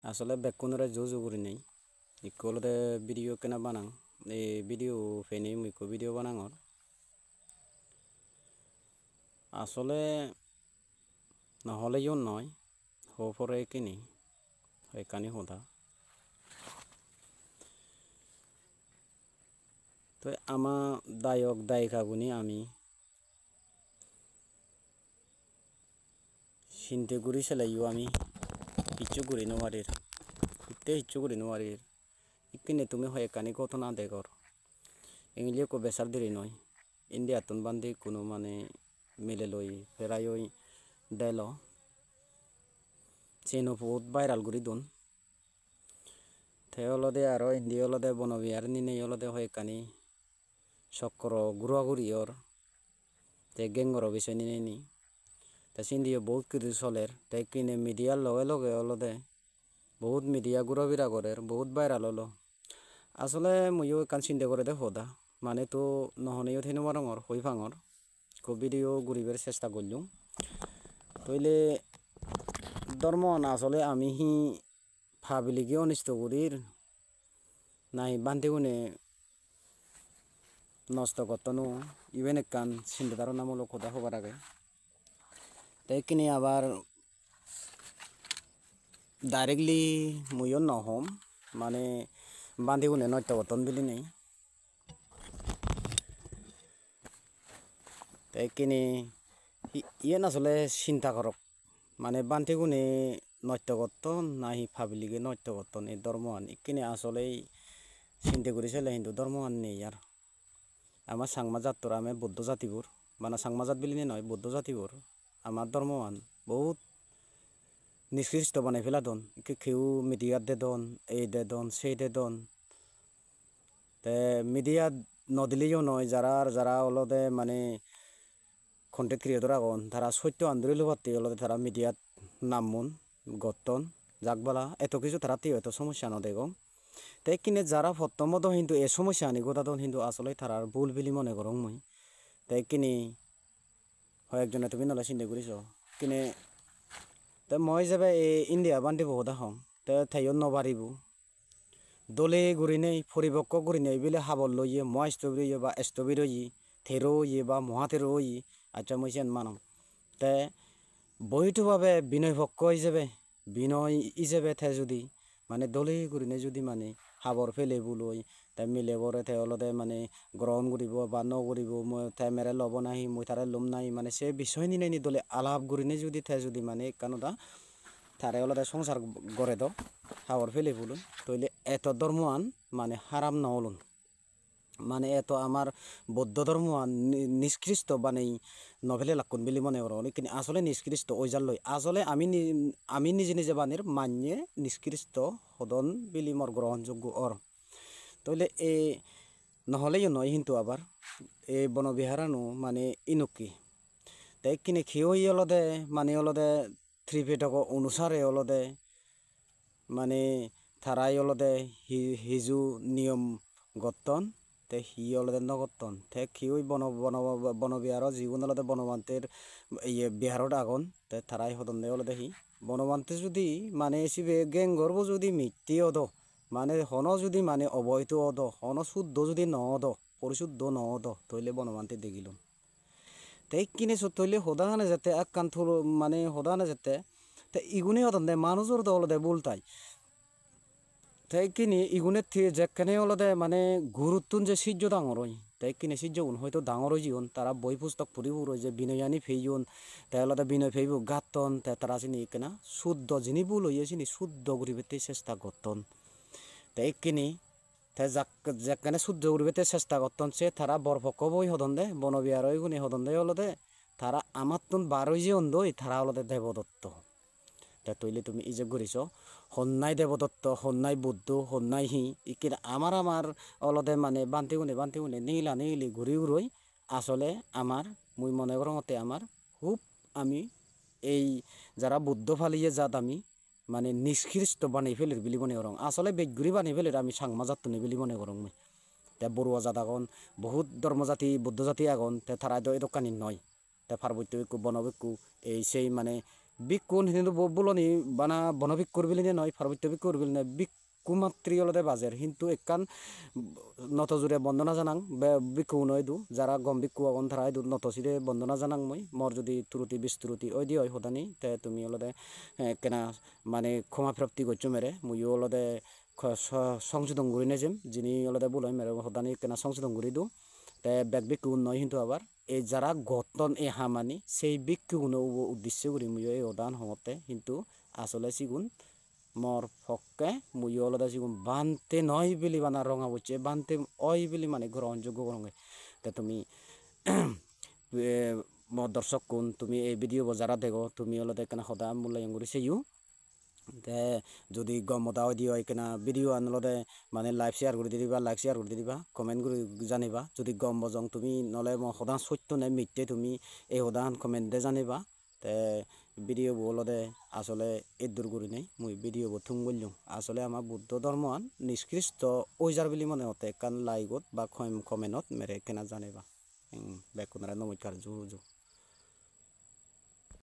আসলে বেকুনরে জোজো করি নাই ইকলতে ভিডিও কেনা বানাং এই ভিডিও ফেনি মুইকো ভিডিও বানাঙর আসলে নহলেও নয় হপরে কিনি হয়কানি হোদা তো আমা দায়ক দায়িকাগুনি আমি সিনতে গুড়ি সেলাইও আমি কিচ্ছু করি নোয়ারির ইতে কিচ্ছু করি নোয়ারির ইকিনে তুমি হয়কানি ঘটনা দেখর এগুলি কো বেসার দেরি নয় ইন্ডিয়াতন বান্ধি কোনো মানে মিলে লই প্রায় ওই দেল চেনো বহুত ভাইরাল করি দন তে অলদে আরো ইন্ডিয়া অলদে বনবিহার নিনে অলদে হয়কানি চক্র গুড়াগুড়িয়র তে গেঙ্গর বিষয় নিনে নি তে সিন্দিও বহুত কিছু চলের তে কিনে মিডিয়ার লগে লগে অলদে বহুত মিডিয়া ঘুরাফিরা করের বহুত ভাইরাল হলো আসলে মইও কান চিন্তা করে দে হোদা মানে তো নহনেও থেনো মারঙর হই ফাঙর কো ভিডিও ঘুরিবার চেষ্টা করলুম তইলে ধর্ম না আসলে আমি হি ফাবিলিকে অনিষ্ট করির নাই বান্ধে গুনে নষ্ট করতনো ইভেন একখান চিন্তা ধারণামূলক কথা হবার আগে তাই কিনে আবার ডাইরেক্টলি মইও নহম মানে বান্ধে গুনে নষ্ট করতন বিলি নেই তাই কিনে ইয়েন আসলে চিন্তা করক মানে বান্ধে গুনে নৃত্য করতন নাহি ফাবিলিকে নৃত্য করতন এই ধর্মহান ইকিনে আসলেই চিন্তা করে চলে হিন্দু ধর্মহান নেই আর আমার সাংমা জাতর আমি বৌদ্ধ জাতিপুর মানে সাংমা জাত বিলিনে নয় বৌদ্ধ জাতিপুর আমার ধর্মহান বহুত নিষ্কৃষ্ট বানাই ফেলা দন কেউ মিডিয়াত দে দন এই দে দন সেই দে দন তে মিডিয়াত নদিলেও নয় যারা অলদে মানে কন্টেন্ট ক্রিয়েটর আগন তারা সত্য আন্দোলন লোবাতে অলদে তারা মিডিয়াত নামমন গতন যাকবালা এত কিছু তারা তেও এত সমস্যা নদেগম তাই কিনে যারা প্রথমত কিন্তু এ সমস্যা আনি গোটা দন কিন্তু আসলে তারার ভুল বিলি মনে করং মই তাই কিনে হয় একজনে তুমি নলা চিন্তা করিস কিনে তে মই যাবে এই ইন্ডিয়া বান্ধি বহুত হম তে থাইও নবারিব দলে ঘুরি নেই পরিপক্ক ঘুরি নেই বলে হাবল লইয়ে মহা স্থবির বা স্থবির থেরো ইয়ে বা মহাতেরো ই আচ্ছা মই চেন মানম তে বৈঠভাবে বিনয় ভক্ষ হিসেবে বিনয় হিসেবে থে যদি মানে দলে ঘুরি নেই যদি মানে হাবর ফেলে বুলই তাই মিলে বরে থে অলদে মানে গ্রহণ করিব বা নকরিব মই থে মেরে লব নাহি মই তারে লম নাই মানে সে বিষয় নি নাই দলে আলাপ ঘুরি নেই যদি থে যদি মানে কানুদা তারে অলদে সংসার গড়ে দ হাবর ফেলে বুলুন তইলে এত ধর্মআন মানে হারাম নহলুন মানে এত আমার বৌদ্ধ ধর্ম নিষ্কৃষ্ট বানেই নভেলে লাকুন বলে মনে করো কিন্তু আসলে নিষ্কৃষ্ট ওইজার লই আসলে আমি নিজে নিজে বানের মান্যে নিষ্কৃষ্ট সদন বিলি মর গ্রহণযোগ্য অর তইলে এ নহলেও নয় কিন্তু আবার এই বনবিহারানো মানে ইনুকি তাই কিনে খেয়ে অলদে মানে অলদে থ্রি ফিটক অনুসারে অলদে মানে থারাই অলদে হিজু নিয়ম গতন তে হি অলদে নগতন তে খিউই বনবিহার জীবন অলদে বনবান্তের ইয়ে বিহারত আগন তে থারাই হদন অলদে হি বনবান্তে যদি মানে এসিবে গেঙ্গর্ব যদি মিথ্যে অদ মানে হন যদি মানে অবৈধ অদ হন শুদ্ধ যদি নহদ পরিশুদ্ধ নহদ তইলে বনবান্তে দেখিলুন তাই কিনে তইলে সদাহানে যাতে এক কান থুল মানে সদাহানে যাতে তে ইগুনে হদন দে মানুষের তো অলদে বলতাই তাই কিনি ইগুনে যেখানে অলদে মানে গুরুত্বন যে সিজ্জ ডাঙর হয় তাই কিনে সিজ্জ উন হয়তো ডাঙর হয়ে জীবন তারা বই পুস্তক পড়িব যে বিনয়ানি ফেইন তাই অলদে বিনয় ফেইব গাতন তাই তারা চিনি কেনা শুদ্ধ যিনি ভুল হইয়া চিনি শুদ্ধ করিবেতে চেষ্টা করতন তাই কিনি তাই যেখানে শুদ্ধ করিবেতে চেষ্টা করতন সে তারা বরপক্ষ বই হদন দে বনবিহার গুণে হদন দে অলদে তারা আমার তুন বারোই যে অন্ধই তারা অলদে দেবদত্ত তা তৈলে তুমি এই যে ঘুরিছ সন্ন্যাই দেবদত্ত সন্ন্যাই বুদ্ধ সন্ন্যাই হি ইকিন আমার অলদে মানে বান্তি গুনে নিলি ঘুরি ঘুরই আসলে আমার মুই মনে করতে আমার খুব আমি এই যারা বুদ্ধ ফালিয়ে যাত আমি মানে নিষ্কৃষ্ট বানাই ফেলির বুলি মনে করং আসলে বেগুড়ি বানাই ফেলির আমি সাংমা জাতনি বুলি মনে করং মুই তে বড়ুয়া জাত আগন বহুত ধর্মজাতি বুদ্ধ জাতি আগন তে তারা এদকানি নয় তে পার্বত্য বনবেকু এই সেই মানে বিক্ষুন কিন্তু বলনি বানা বনভিক্ষুর বিলি নয় পার্বত্য ভিক্ষুর বিলি নয় ভিক্ষু মাতৃ হলদে বাজের কিন্তু একখান নতজুরে বন্দনা জানাং ভিক্ষু নয় দু যারা গম ভিক্ষু অগন তারা দু নতসিরে বন্দনা জানাং মই মর যদি ত্রুটি বিস্ত্রুটি ওই দি হয় হদানি তে তুমি হলদে কেনা মানে ক্ষমা প্রাপ্তি করছো মেরে মুই হলদে সংশোধন করি নেজেম যিনি হলদে বলে মেরে হদানি কেনা সংশোধন করি দু তে ব্যাগ ভিক্ষু নয় কিন্তু আবার এই যারা গতন এই হামানি সেই ভিক্ষুগুণ উদ্দেশ্য করি মুই এই অদান হমতে কিন্তু আসলে সিগুন মর পক্ষে মুই অলদা সিগুন বানতে নয় বলি বানা রঙা বলছে বানতে ওই বলি মানে গ্রহণযোগ্য করঙ্গে তে তুমি মর দর্শক কোন তুমি এই ভিডিও যারা দেখো তুমি অলদে কেনা সদা মূল্যায়ন করি সেইও তে যদি গমতা দিও কেনা ভিডিও আনলদে মানে লাইভ শেয়ার করে দিবা লাইক শেয়ার করে দিবা কমেন্ট করে জানিবা যদি গম বজং তুমি নলে মই সদান সত্য নে মিথ্যে তুমি এই সদান কমেন্টে জানিবা তে ভিডিও বলদে আসলে এদুর করি নাই মুই ভিডিও বথুম বললুম আসলে আমার বুদ্ধ ধর্মান নিষ্কৃষ্ট ওইজার বলি মনে হতে কান লাইকত বা কমেন্টত মেরে কেনা জানিবা বেকুনারা নমস্কার জু